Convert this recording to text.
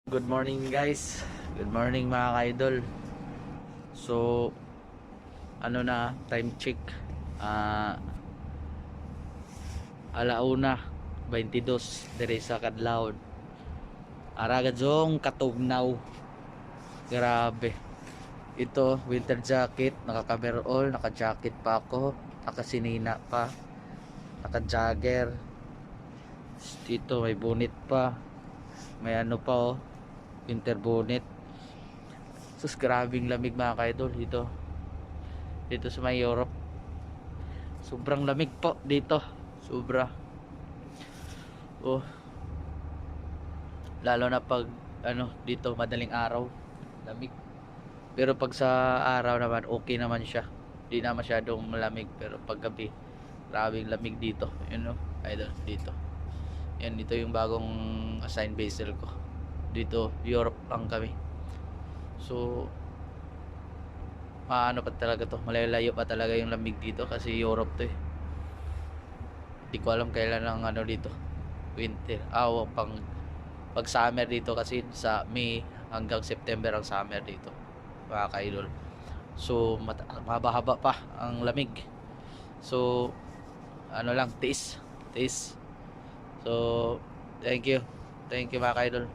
Good morning guys. Good morning mga ka-idol. So time check. Ah, alauna 22 dire sa Kadlawon. Aragad zong katugnaw. Grabe. Ito winter jacket, naka-coverall, naka-jacket pa ako, nakasinina pa, naka-jogger. Dito may bonnet pa. May ano pa oh, winter bonnet. Sus, grabing lamig mga ka-idol dito sa may Europe. Sobrang lamig po dito, sobra. Oh, lalo na pag dito madaling araw, lamig. Pero pag sa araw naman okay naman siya, hindi na masyadong malamig. Pero pag gabi, grabing lamig dito, idol, dito. Yan, dito yung bagong assigned vessel ko. Dito Europe lang kami. So pa talaga to, malalayo pa talaga yung lamig dito kasi Europe to eh. Hindi ko alam kailan ang dito winter, pag summer dito, kasi sa May hanggang September ang summer dito mga kaidol. So mahaba-haba pa ang lamig. So lang, tiis. So thank you mga kaidol.